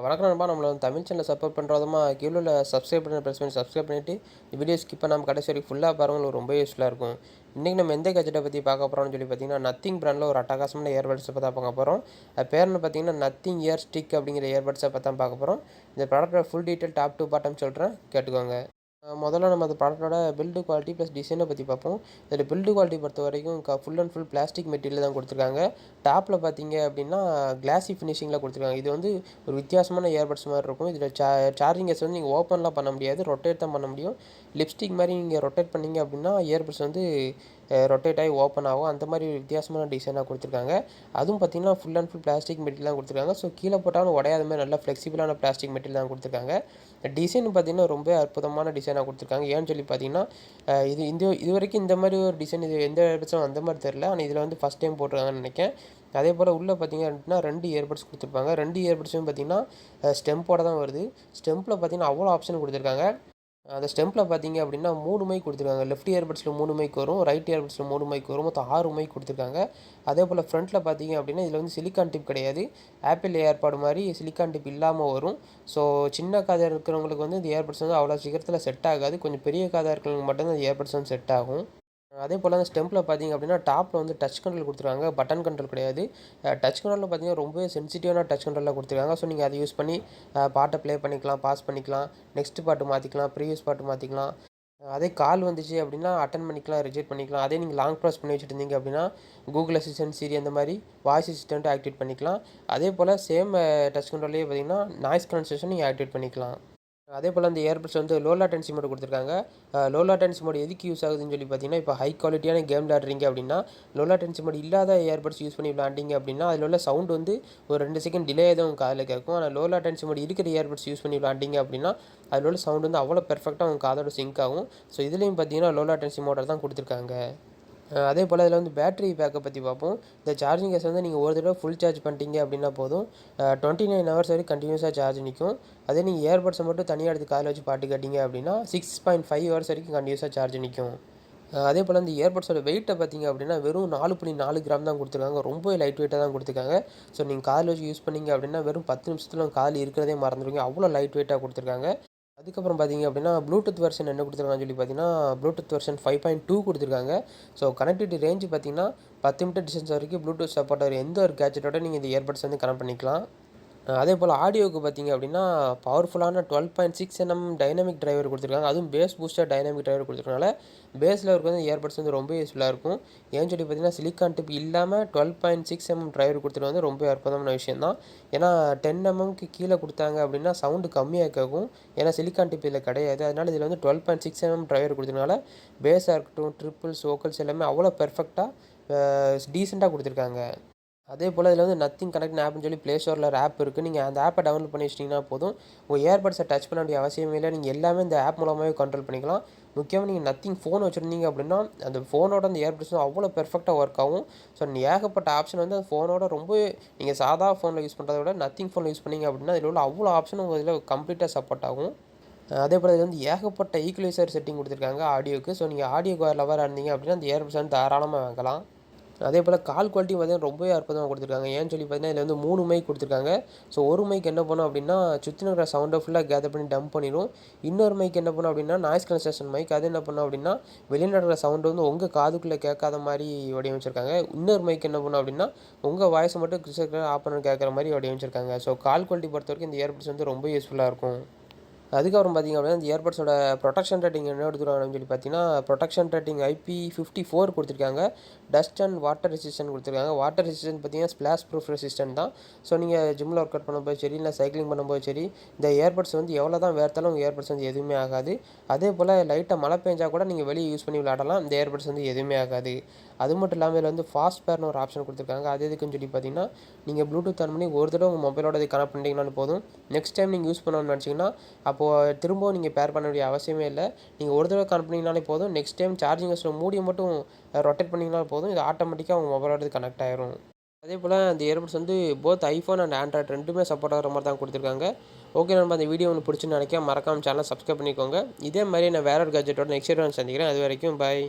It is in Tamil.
வணக்கம் நண்பா. நம்மள வந்து தமிழ் சேனலை சப்போர்ட் பண்ணுறதுமா கீழே உள்ள சப்ஸ்கிரைப் பண்ணி ப்ரெஸ் பண்ணி சப்ஸ்கிரைப் பண்ணிவிட்டு வீடியோ ஸ்கிப் பண்ணாமல் கடைசி வரைக்கும் ஃபுல்லாக பாருங்கள், உங்களுக்கு ரொம்ப யூஸ்ஃபுல்லாக இருக்கும். இன்றைக்கி நம்ம எந்த கேஜெட்டை பற்றி பார்க்க போகிறோம்னு சொல்லி பார்த்தீங்கன்னா, நத்திங் பிராண்டில் ஒரு அட்டகாசமான இயர்பட்ஸை பற்றி பார்க்க போகிறோம். அது பேர்னு பார்த்தீங்கன்னா நத்திங் இயர் ஸ்டிக் அப்படிங்கிற இயர்பட்ஸை பற்றி தான் பார்க்க போகிறோம். இந்த ப்ராடக்ட்டோட full detail top to bottom சொல்கிறேன், கேட்டுக்கோங்க. முதல்ல நம்ம அந்த ப்ராடக்ட்டோட பில்டு குவாலிட்டி ப்ளஸ் டிசைனை பற்றி பார்ப்போம். இதில் பில்டு குவாலிட்டி பொறுத்த வரைக்கும் full and full plastic material தான் கொடுத்துருக்காங்க. டாப்பில் பார்த்தீங்க அப்படின்னா கிளாசி ஃபினிஷிங்கில் கொடுத்துருக்காங்க. இது வந்து ஒரு வித்தியாசமான இயர்பட்ஸ் மாதிரி இருக்கும். இதில் சார்ஜிங் கேஸ் வந்து நீங்கள் ஓப்பன்லாம் பண்ண முடியாது, ரொட்டேட் தான் பண்ண முடியும். லிப்ஸ்டிக் மாதிரி நீங்கள் ரொட்டேட் பண்ணிங்க அப்படின்னா இயர்பட்ஸ் வந்து ரொட்டேட் ஆகி ஓப்பன் ஆகும். அந்த மாதிரி வித்தியாசமான டிசைனாக கொடுத்துருக்காங்க. அதுவும் பார்த்தீங்கன்னா full and full plastic material தான் கொடுத்துருக்காங்க. ஸோ கீழே போட்டாலும் உடையாத மாதிரி நல்லா ஃப்ளெக்சிபிளான பிளாஸ்டிக் மெட்டீரியல் தான் கொடுத்துருக்காங்க. டிசைன் பார்த்தீங்கன்னா ரொம்ப அற்புதமான டிசைனாக கொடுத்துருக்காங்க. ஏன்னு சொல்லி பார்த்தீங்கன்னா இது வரைக்கும் இந்த மாதிரி ஒரு டிசைன் இது எந்த இயர்பட்ஸும் அந்த மாதிரி தெரில. ஆனால் இதில் வந்து ஃபஸ்ட் டைம் போட்டிருக்காங்கன்னு நினைக்கிறேன். அதே போல் உள்ளே பார்த்தீங்க அப்படின்னா 2 இயர்பட்ஸ் கொடுத்துருப்பாங்க. 2 இயர்பட்ஸும் பார்த்தீங்கன்னா ஸ்டெம்போட தான் வருது. ஸ்டெம்பில் பார்த்தீங்கன்னா அவ்வளோ ஆப்ஷன் கொடுத்துருக்காங்க. அந்த ஸ்டெம்பில் பார்த்தீங்க அப்படின்னா 3 மைக் கொடுத்துருக்காங்க. லெஃப்ட் இயர்பட்ஸில் 3 மைக் வரும், ரைட் இயர்பட்ஸில் 3 மைக் வரும், மொத்தம் 6 மைக் கொடுத்துருக்காங்க. அதே போல் ஃப்ரண்ட்டில் பார்த்தீங்க அப்படின்னா இதில் வந்து சிலிக்கான் டிப் கிடையாது. ஆப்பிள் ஏர்பாடு மாதிரி சிலிக்கான் டிப் இல்லாமல் வரும். ஸோ சின்ன காதாக இருக்கிறவங்களுக்கு வந்து இந்த இயர்பட்ஸ் வந்து அவ்வளோ சீக்கிரத்தில் செட் ஆகாது. கொஞ்சம் பெரிய காதாக இருக்கிறவங்களுக்கு மட்டும்தான் இந்த இயர்பட்ஸ் வந்து செட் ஆகும். அதே போல் அந்த ஸ்டெம்பில் பார்த்தீங்க அப்படின்னா டாப்பில் வந்து டச் கண்ட்ரோல் கொடுத்துருக்காங்க, பட்டன் கண்ட்ரோல் கிடையாது. டச் கண்ட்ரோலில் பார்த்தீங்கன்னா ரொம்பவே சென்சிட்டிவான டச் கண்ட்ரோலில் கொடுத்துருக்காங்க. ஸோ நீங்கள் அதை யூஸ் பண்ணி பாட்டை ப்ளே பண்ணிக்கலாம், பாஸ் பண்ணிக்கலாம், நெக்ஸ்ட் பாட்டு மாற்றிக்கலாம், ப்ரீவியஸ் பாட்டு மாற்றிக்கலாம். அதே கால் வந்துச்சு அப்படின்னா அட்டன் பண்ணிக்கலாம், ரிஜெக்ட் பண்ணிக்கலாம். அதே நீங்கள் லாங் ப்ரெஸ் பண்ணி வச்சுட்டு இருந்தீங்க அப்படின்னா கூகுள் அசிஸ்டன்ட், சிரி அந்த மாதிரி வாய்ஸ் அசிஸ்டன்ட் ஆக்டிவேட் பண்ணிக்கலாம். அதே போல் சேம் டச் கண்ட்ரோல்லே பார்த்தீங்கன்னா நாய்ஸ் கேன்சலேஷன் நீங்கள் ஆக்டிவேட் பண்ணிக்கலாம். அதே போல் அந்த இயர்பட்ஸ் வந்து லோ லேட்டன்சி மோட் கொடுத்துருக்காங்க. லோ லேட்டன்சி மோட் எதுக்கு யூஸ் ஆகுதுன்னு சொல்லி பார்த்தீங்கன்னா, இப்போ ஹை குவாலிட்டியான கேம் விளையாடுறீங்க அப்படின்னா லோ லேட்டன்சி மோட் இல்லாத இயர்பட்ஸ் யூஸ் பண்ணி விளையாண்டிங்க அப்படின்னா அதில் உள்ள சவுண்ட் வந்து ஒரு 2 செகண்ட் டிலே தான் உங்கள் காதில் கேட்கும். ஆனால் லோ லேட்டன்சி மோட் இருக்கிற இயர்பட்ஸ் யூஸ் பண்ணி விளையாண்டிங்க அப்படின்னா அதில் உள்ள சவுண்ட் வந்து அவ்வளோ பெர்ஃபெக்டாக உங்கள் காதோட சிங்க் ஆகும். ஸோ இதுலேயும் பார்த்தீங்கன்னா லோ லேட்டன்சி மோட்டர் தான் கொடுத்துருக்காங்க. அதே போல் இதில் வந்து பேட்டரி பேக்கப் பற்றி பார்ப்போம். இந்த சார்ஜிங் கேஸ் வந்து நீங்கள் ஒரு தடவை ஃபுல் சார்ஜ் பண்ணிட்டீங்க அப்படின்னா போதும், 29 ஹவர்ஸ் வரைக்கும் கண்டினியூஸாக சார்ஜ் நிற்கும். அதே நீங்கள் இயர்பட்ஸை மட்டும் தனியாக எடுத்து காதில் வச்சு பாட்டு கேட்டிங்க அப்படின்னா 6.5 ஹவர்ஸ் வரைக்கும் கண்டினியூஸாக சார்ஜ் நிற்கும். அதே போல் இந்த இயர்பட்ஸோட வெயிட்டை பார்த்தீங்க அப்படின்னா வெறும் 4.4 கிராம் தான் கொடுத்துருக்காங்க. ரொம்ப லைட் வெயிட்டாக தான் கொடுத்துருக்காங்க. ஸோ நீங்கள் காதில் வச்சு யூஸ் பண்ணிங்க அப்படின்னா வெறும் 10 நிமிஷத்தில் உங்கள் காதில் இருக்கிறதே மறந்துடுவீங்க, அவ்வளோ லைட் வெயிட்டாக கொடுத்துருக்காங்க. அதுக்கப்புறம் பார்த்தீங்க அப்படின்னா ப்ளூடூத் வெர்ஷன் என்ன கொடுத்துருக்காங்கன்னு சொல்லி பார்த்தீங்கன்னா ப்ளூடூத் வெர்ஷன் 5.2 கொடுத்துருக்காங்க. ஸோ கனெக்டிவிட்டி ரேஞ்சு பார்த்தீங்கன்னா 10 மீட்டர் டிஸ்டன்ஸ் வரைக்கும் ப்ளூடூத் சப்போர்ட் ஆகிற எந்த ஒரு கேட்ஜெட்டோட நீங்கள் இந்த இயர்பட்ஸ் வந்து கனெக்ட் பண்ணிக்கலாம். அதே போல் ஆடியோவுக்கு பார்த்தீங்க அப்படின்னா பவர்ஃபுல்லான 12.6 nm டைனமிக் டிரைவர் கொடுத்துருக்காங்க. அதுவும் பேஸ் பூஸ்டர் டைனமிக் டிரைவர் கொடுத்துருக்கனால பேஸில் இருக்க வந்து இயர்பட்ஸ் வந்து ரொம்ப யூஸ்ஃபுல்லாக இருக்கும். ஏன்னு சொல்லி பார்த்தீங்கன்னா சிலிக்கான் டிப் இல்லாமல் 12.6 mm டிரைவர் கொடுத்துட்டு வந்து ரொம்ப அற்புதமான விஷயம் தான். ஏன்னா 10 mmக்கு கீழே கொடுத்தாங்க அப்படின்னா சவுண்டு கம்மியாக கேட்கும். ஏன்னா சிலிக்கான் டிப் இதில் கிடையாது. அதனால் இதில் வந்து 12.6 mm டிரைவர் கொடுத்ததுனால பேஸாக இருக்கட்டும், ட்ரிப்பிள்ஸ், வோக்கல்ஸ் எல்லாமே அவ்வளோ பெர்ஃபெக்டாக டீசெண்டாக கொடுத்துருக்காங்க. அதே போல் இதில் வந்து நத்திங் கனெக்ட் ஆப்னு சொல்லி ப்ளே ஸ்டோரில் ஒரு ஆப் இருக்குது. நீங்கள் அந்த ஆப்பை டவுன்லோட் பண்ணி வச்சிட்டிங்கன்னா போதும், உங்கள் இயர்பட்ஸை டச் பண்ண வேண்டிய அவசியமே இல்லை. நீங்கள் எல்லாமே இந்த ஆப் மூலமாகவே கண்ட்ரோல் பண்ணிக்கலாம். முக்கியமாக நீங்கள் நத்திங் ஃபோன் வச்சுருந்தீங்க அப்படின்னா அந்த ஃபோனோட அந்த இயர்பட்ஸும் அவ்வளோ பெர்ஃபெக்டாக ஒர்க் ஆகும். ஸோ ஏகப்பட்ட ஆப்ஷன் வந்து அந்த ஃபோனோட ரொம்ப நீங்கள் சாதா ஃபோனில் யூஸ் பண்ணுறத விட நத்திங் ஃபோனில் யூஸ் பண்ணிங்க அப்படின்னா இதில் உள்ள அவ்வளோ ஆப்ஷனும் உங்கள் இதில் கம்ப்ளீட்டாக சப்போர்ட் ஆகும். அதே போல் இது வந்து ஏகப்பட்ட ஈக்குவலைசர் செட்டிங் கொடுத்துருக்காங்க ஆடியோக்கு. ஸோ நீங்கள் ஆடியோ லவராக இருந்தீங்க அப்படின்னா அந்த இயர்பட்ஸ் வந்து தாராளமாக வாங்கலாம். அதே போல் கால் குவாலிட்டி பார்த்தீங்கன்னா ரொம்பவே அற்புதமாக கொடுத்துருக்காங்க. ஏன்னு சொல்லி பார்த்தீங்கன்னா இதில் வந்து 3 மைக் கொடுத்துருக்காங்க. ஸோ ஒரு மைக் என்ன பண்ணும் அப்படின்னா சுற்றி இருக்கிற சவுண்டை ஃபுல்லாக கேதர் பண்ணி டம்ப் பண்ணிடும். இன்னொரு மைக் என்ன பண்ணும் அப்படின்னா நாய்ஸ் கேன்சலேஷன் மைக். அது என்ன பண்ணும் அப்படின்னா வெளியில் நடக்கிற சவுண்டு வந்து உங்கள் காதுக்குள்ளே கேட்காத மாதிரி வடிவமைச்சிருக்காங்க. இன்னொரு மைக் என்ன பண்ணும் அப்படின்னா உங்கள் வாய்ஸை மட்டும் கிறிஸ்டல் ஆஃப் பண்ணி கேட்குற மாதிரி வடிவமைச்சிருக்காங்க. ஸோ கால் குவாலிட்டி பொறுத்த வரைக்கும் இந்த இயர்பட்ஸ் வந்து ரொம்ப யூஸ்ஃபுல்லாக இருக்கும். அதுக்கப்புறம் பார்த்திங்க அப்படின்னா இந்த இயர்பட்ஸோட ப்ரொடெக்ஷன் ரேட்டிங் என்ன எடுத்துருவாங்கன்னு சொல்லி பார்த்தீங்கன்னா ப்ரொடெக்ஷன் ரேட்டிங் IP54 கொடுத்துருக்காங்க. டஸ்ட் அண்ட் வாட்டர் ரெசிஸ்டன்ட் கொடுத்துருக்காங்க. வாட்டர் ரெசிஸ்டன்ட் பார்த்தீங்கன்னா ஸ்ப்ளாஷ் ப்ரூஃப் ரெசிஸ்டன்ட் தான். ஸோ நீங்கள் ஜிம்மில் ஒர்க் அவுட் பண்ணும்போது சரி, இல்லை சைக்கிளிங் பண்ணும்போது சரி, இந்த இயர்பட்ஸ் வந்து எவ்வளோ தான் வேர்த்தாலும் உங்கள் இயர்பட்ஸ் வந்து எதுவுமே ஆகாது. அதே போல் லைட்டாக மழை பெஞ்சால் கூட நீங்கள் வெளியே யூஸ் பண்ணி விளையாடலாம், இந்த இயர்பட்ஸ் வந்து எதுவுமே ஆகாது. அது மட்டும் இல்லாமல் இதில் வந்து ஃபாஸ்ட் பேர்னு ஒரு ஆப்ஷன் கொடுத்துருக்காங்க. அது எதுக்குன்னு சொல்லி பார்த்தீங்கன்னா நீங்கள் ப்ளூடூத் ஆன் பண்ணி ஒரு தடவை உங்கள் மொபைலோட இது கனெக்ட் பண்ணிட்டீங்கனாலும் போதும். நெக்ஸ்ட் டைம் நீங்கள் யூஸ் பண்ணணும்னு நினச்சிங்கன்னா அப்போது திரும்பவும் நீங்கள் பேர் பண்ண வேண்டிய அவசியமே இல்லை. நீங்கள் ஒரு தடவை கனெக்ட் பண்ணிங்கனாலே போதும். நெக்ஸ்ட் டைம் சார்ஜிங் வச்சு மூடியை மட்டும் ரொட்டேட் பண்ணிங்கனாலும் போதும். இது ஆட்டோமேட்டிக்காக உங்கள் மொபைலோட கனெக்ட் ஆயிரும். அதே போல் அந்த இயர்பட்ஸ் வந்து போத் ஐஃபோன் அண்ட் ஆண்ட்ராய்டு ரெண்டுமே சப்போர்ட் ஆகிற மாதிரி தான் கொடுத்துருக்காங்க. ஓகே, நம்ம அந்த வீடியோ ஒன்று பிடிச்சுன்னு நினைக்கிறேன். மறக்காமல் சேனலை சப்ஸ்கிரைப் பண்ணிக்கோங்க. இதே மாதிரி நான் வேற ஒரு கேஜெட்டோட நெக்ஸ்ட் வீடியோ சந்திக்கிறேன். அது வரைக்கும் பாய்.